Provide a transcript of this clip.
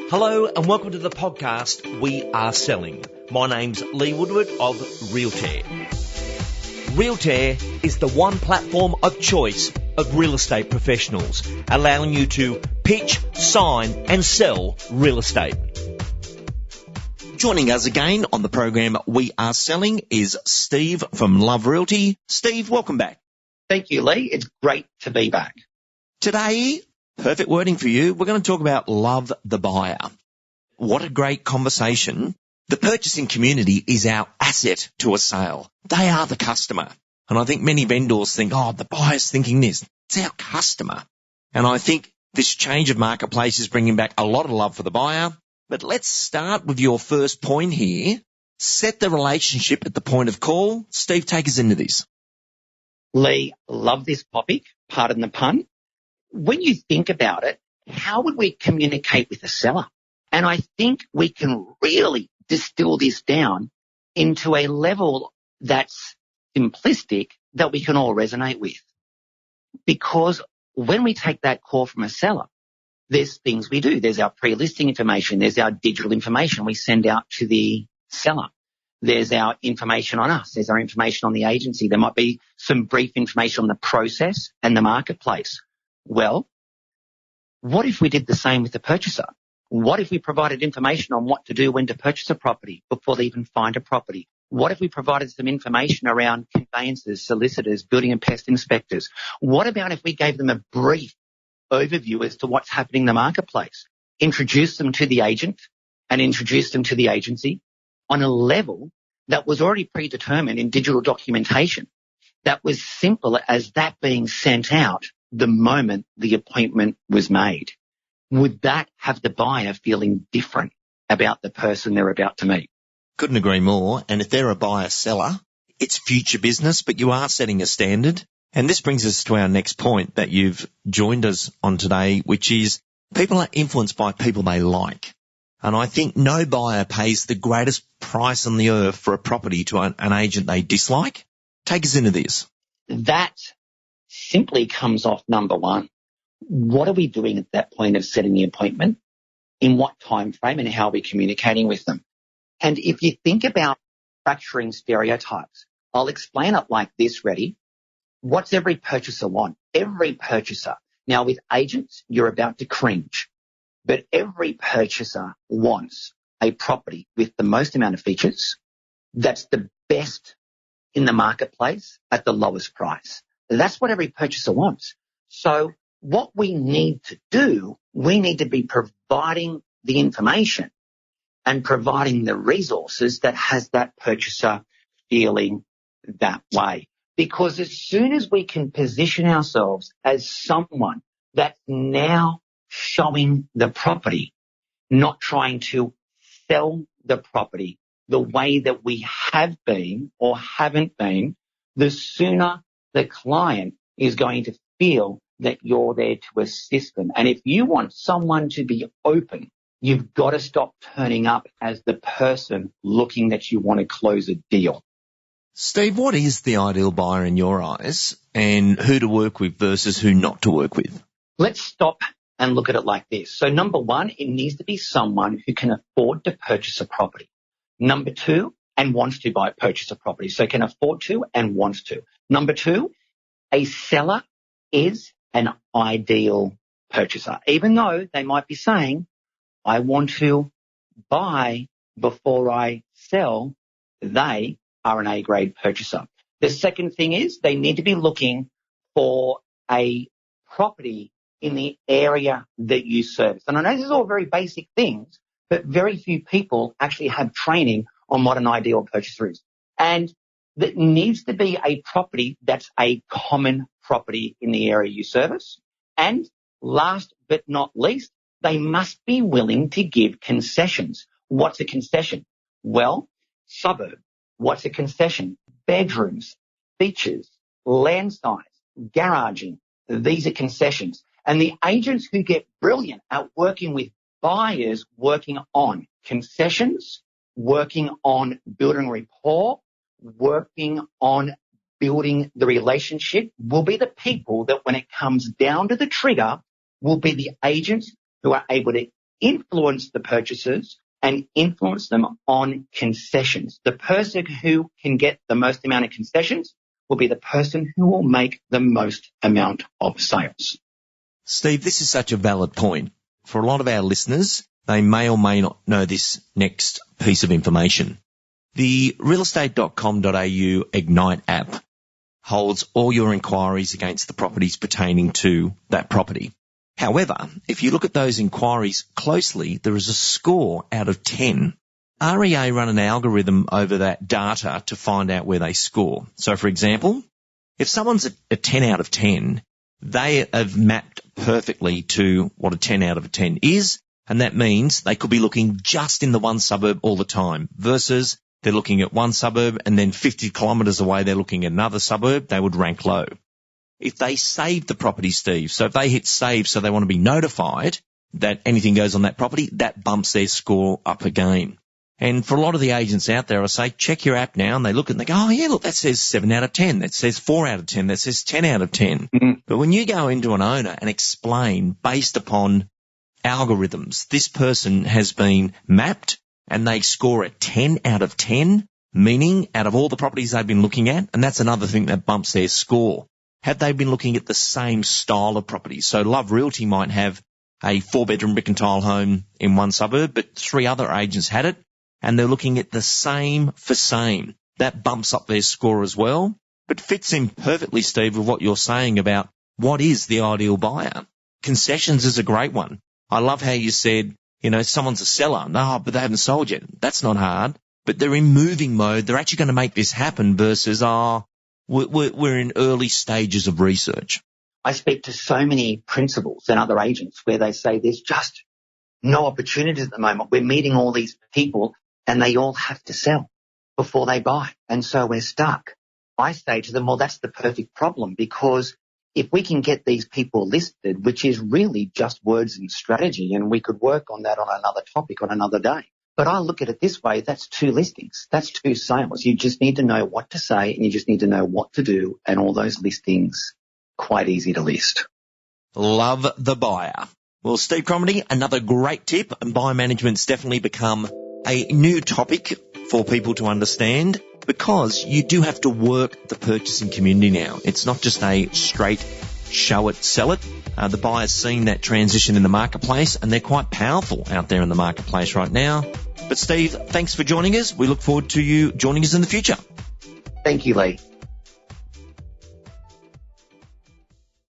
Hello and welcome to the podcast We Are Selling. My name's Lee Woodward of Realtor. Realtor is the one platform of choice of real estate professionals, allowing you to pitch, sign and sell real estate. Joining us again on the program We Are Selling is Steve from Love Realty. Steve, welcome back. Thank you, Lee. It's great to be back. Today, perfect wording for you, we're going to talk about love the buyer. What a great conversation. The purchasing community is our asset to a sale. They are the customer. And I think many vendors think, the buyer's thinking this. It's our customer. And I think this change of marketplace is bringing back a lot of love for the buyer. But let's start with your first point here. Set the relationship at the point of call. Steve, take us into this. Lee, love this topic, pardon the pun. When you think about it, how would we communicate with the seller? And I think we can really distill this down into a level that's simplistic that we can all resonate with. Because when we take that call from a seller, there's things we do. There's our pre-listing information. There's our digital information we send out to the seller. There's our information on us. There's our information on the agency. There might be some brief information on the process and the marketplace. Well, what if we did the same with the purchaser? What if we provided information on what to do when to purchase a property before they even find a property? What if we provided some information around conveyancers, solicitors, building and pest inspectors? What about if we gave them a brief overview as to what's happening in the marketplace? Introduce them to the agent and introduce them to the agency on a level that was already predetermined in digital documentation, that was simple as that being sent out the moment the appointment was made. Would that have the buyer feeling different about the person they're about to meet? Couldn't agree more. And if they're a buyer-seller, it's future business, but you are setting a standard. And this brings us to our next point that you've joined us on today, which is people are influenced by people they like. And I think no buyer pays the greatest price on the earth for a property to an agent they dislike. Take us into this. That simply comes off number one. What are we doing at that point of setting the appointment? In what time frame and how are we communicating with them? And if you think about fracturing stereotypes, I'll explain it like this, ready? What's every purchaser want? Every purchaser. Now with agents, you're about to cringe, but every purchaser wants a property with the most amount of features that's the best in the marketplace at the lowest price. That's what every purchaser wants. So what we need to do, we need to be providing the information and providing the resources that has that purchaser feeling that way. Because as soon as we can position ourselves as someone that's now showing the property, not trying to sell the property the way that we have been or haven't been, the sooner the client is going to feel that you're there to assist them. And if you want someone to be open, you've got to stop turning up as the person looking that you want to close a deal. Steve, what is the ideal buyer in your eyes and who to work with versus who not to work with? Let's stop and look at it like this. So number one, it needs to be someone who can afford to purchase a property. Number two, and wants to purchase a property. So can afford to and wants to. Number two, a seller is an ideal purchaser. Even though they might be saying, I want to buy before I sell, they are an A-grade purchaser. The second thing is they need to be looking for a property in the area that you service. And I know this is all very basic things, but very few people actually have training on what an ideal purchaser is. And that needs to be a property that's a common property in the area you service. And last but not least, they must be willing to give concessions. What's a concession? Well, suburb. What's a concession? Bedrooms, features, land size, garaging. These are concessions. And the agents who get brilliant at working with buyers, working on concessions, working on building rapport, working on building the relationship, will be the people that when it comes down to the trigger, will be the agents who are able to influence the purchasers and influence them on concessions. The person who can get the most amount of concessions will be the person who will make the most amount of sales. Steve, this is such a valid point. For a lot of our listeners, they may or may not know this next piece of information. The realestate.com.au Ignite app holds all your inquiries against the properties pertaining to that property. However, if you look at those inquiries closely, there is a score out of 10. REA run an algorithm over that data to find out where they score. So, for example, if someone's a 10 out of 10, they have mapped perfectly to what a 10 out of a 10 is, and that means they could be looking just in the one suburb all the time versus they're looking at one suburb and then 50 kilometres away they're looking at another suburb, they would rank low. If they save the property, Steve, so if they hit save so they want to be notified that anything goes on that property, that bumps their score up again. And for a lot of the agents out there, I say, check your app now, and they look and they go, oh yeah, look, that says 7 out of 10, that says 4 out of 10, that says 10 out of 10. Mm-hmm. But when you go into an owner and explain based upon algorithms, this person has been mapped and they score a 10 out of 10, meaning out of all the properties they've been looking at, and that's another thing that bumps their score. Had they been looking at the same style of properties? So Love Realty might have a 4-bedroom brick and tile home in one suburb, but 3 other agents had it, and they're looking at the same for same. That bumps up their score as well, but fits in perfectly, Steve, with what you're saying about what is the ideal buyer. Concessions is a great one. I love how you said, someone's a seller. No, but they haven't sold yet. That's not hard. But they're in moving mode. They're actually going to make this happen versus, we're in early stages of research. I speak to so many principals and other agents where they say there's just no opportunities at the moment. We're meeting all these people and they all have to sell before they buy. And so we're stuck. I say to them, well, that's the perfect problem, because if we can get these people listed, which is really just words and strategy, and we could work on that on another topic on another day. But I look at it this way, that's 2 listings. That's 2 sales. You just need to know what to say and you just need to know what to do, and all those listings, quite easy to list. Love the buyer. Well, Steve Cromarty, another great tip, and buyer management's definitely become a new topic for people to understand, because you do have to work the purchasing community now. It's not just a straight show it, sell it. The buyer's seen that transition in the marketplace, and they're quite powerful out there in the marketplace right now. But Steve, thanks for joining us. We look forward to you joining us in the future. Thank you, Lee.